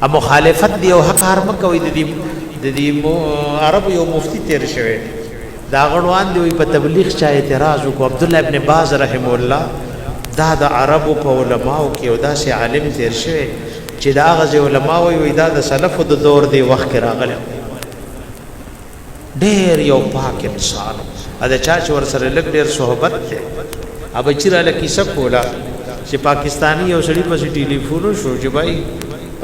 مخالفت دی او حق هر مکوې د دې عرب یو مفتی تیر شوی دا غړوان دی په تبلیغ چا اعتراض وکړ عبد الله ابن باز رحم الله دا د عربو په علماو کې او دا سي عالم تیر شوی چې دا غزي علما وي دا د سلف د دور دی وخت کې راغلی ډېر یو پاک انسان دا چا چې ور سره لګ ډېر صحبت ته اب چیرې لکه څه کولا چې پاکستانی یو سړي په ټلیفون شو چې بھائی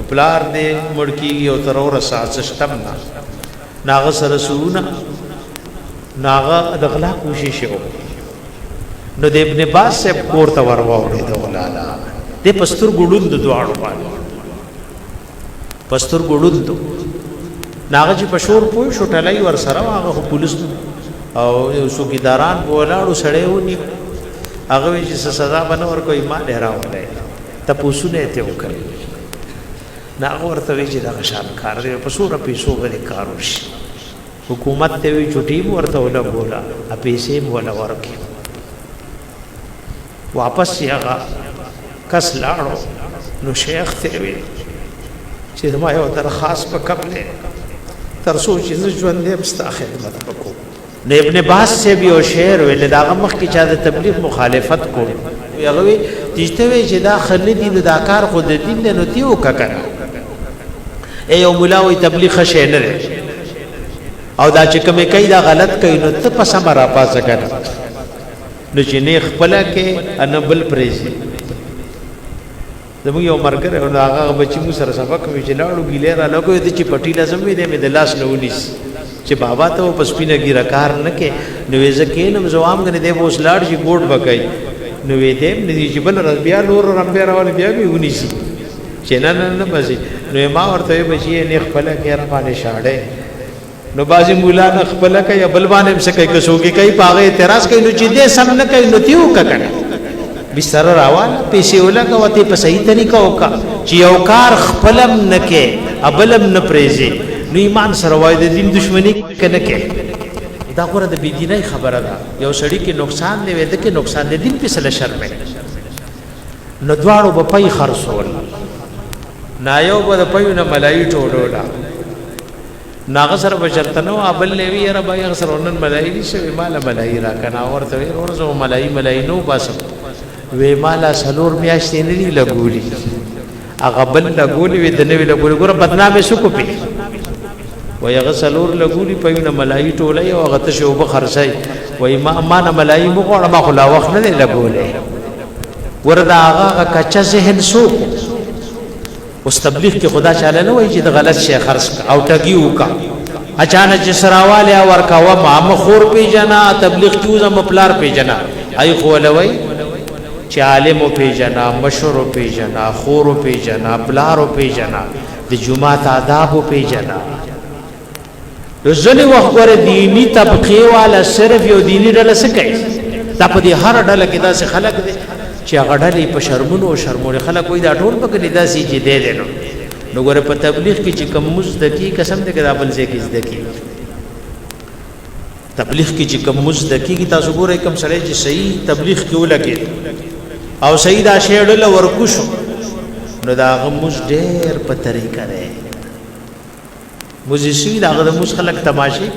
پلار دې مړکی یو ترور ساز سیستم ناغه سره سونه ناغه د غلا کوشش وکړو نو د ابن باز سے پورته ورواوړي د ولالا د پستر ګډوند دواړو باندې پستر ګډوند ناغه چې پښور پوي شټلای ور سره هغه پولیس او یو څوکیداران ولاړو سړی ونی هغه چې سزا بنور کوي ما ډیراولای ته پوسونه ته وکړي نا ورته وی چې دا شان کار دی په سور پیسو باندې کار وشي حکومت ته وی چټي ورته ولا بولا ا پیسې ولا ورکي واپس یې کس لاړو نو شیخ ته وی چې ما یو درخواست وکړه تر سوچ چې ژوند دې مستا خدمت وکړو نو ابن باز سے بھی او شعر ویل دا مخ کی چا د تبلیغ مخالفت کو یغه وی تشته وی چې دا خلدی د کار خود دین نو تیو ککره ای یو مولا وی تبلیغ خشه نه او دا چې کوم کوي دا غلط کوي نو ته پس مرا پاسه کړه نو چې نه خپل کې انبل پریزي زموږ یو مرګره او هغه بچی مو سره سبق وی چې لاړو ګیلې را لګو دې چې پټی لازم وي دې د لاس نونیس چې بابا ته پس پینه ګیره کار نه کې نو یې ځکه نو زوام غنې دې وس لاړ چې ګوډ بکای نو وې دې دې چې بل بیا نور رمبه راول بیا به ونیسي چې نه بسي نو ما ورته بچي نه خپل کې را باندې شاړې نو بازي مولا نه خپل کې بل باندې څه کوي کسوږي کوي پاغه اعتراض کوي نو چې دې سم نه کوي نو تیو کړه بستر راوال پیسې ولګه وته په صحیح طریقه وکا چې یو کار خپلم نه کې ابلم نه پریزي نو ایمان سره وای د دین دشمنی کنه کې دا غره د بيدینای خبره ده یو سړی کې نقصان دی وې د کې نقصان دی دین په سره شرم نو دواړو په پي خرصول نایو په پيو نه ملای ټوډولا ناغه سره بشرتنو ابل لوي را بای سره ونن ملای دي شوی مال ملای را کنه ورته ورزو ملای نو باسم وې مالا سلور میاشتې نه دی لګولي هغه بل لګولي وې د نوې لګولي ګوره بدنامه شکو پی وې هغه سلور لګولي په نه ملای ټولې او هغه ته شوب خرڅای وې ما نه ملای مو غوړه ما خلا وخت نه لګولې وردا هغه کچا ذهن سو اوس تبلیغ کې خدا چاله نه وای چې د غلط شي خرڅ او ټګي وکا اچانک سراواله ورکا و ما مخور پی جنا تبلیغ کیوزم پلار پی جنا ای خولوي چې عالم پی جنا مشهور پی جنا خور پی جنا پلار پی جنا د جمعه آداب پی جنا رسول وخت ور دینی طبقه والا صرف یو دینی ډله سکي دا په دې هر ډله کې دا خلک دي چې غړلې په شرمونو او شرمونه خلک وې دا ټول پکې لیدا سي چې دې دینو نو ګوره په تبلیغ کې چې کوم مزدکی قسم دې کدا بل ځای کې زدکی تبلیغ کې چې کوم مزدکی کی تاسو ګوره کوم سره چې صحیح تبلیغ کې ولګي او صحیح دا شیړل ورکوشو نو دا غموس ډېر په طریقه ده موزیسی دا غموس خلک تماشې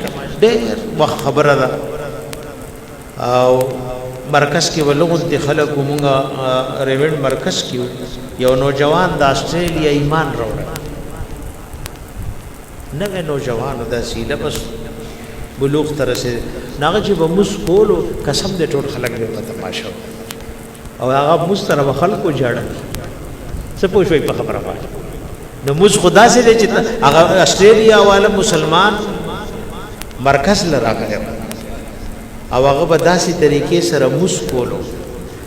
ډېر وخت خبره ده او مرکز کې ولغون دي خلک مونږه ریوند مرکز کې یو نوجوان د استرالیا ایمان راوړ نوې نوجوان د سیلبس بلوغ ترسه ناغه چې به مسکولو قسم دې ټول خلک دې په تماشا او هغه مستره خلکو جاړه څه پوښوي په خبره باندې نو موږ خدا سي دې چې هغه استرالیا والا مسلمان مرکز لراغله او هغه به داسې طریقې سره موس کولو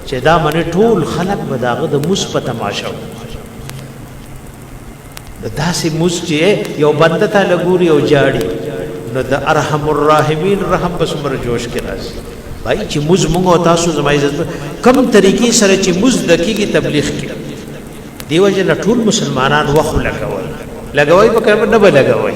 چې دا منه ټول خلق به داغه د موس په تماشا داسې موس چې یو بنده ته لګوري او جاړي نو د ارحم الراحمین رحم بسمر جوش کې راځي بھائی چې موس مونږ او تاسو زما عزت کم طریقې سره چې موس دقیقي تبلیغ کې دیو جن ټول مسلمانان وخت لګوي په کوم نه لګوي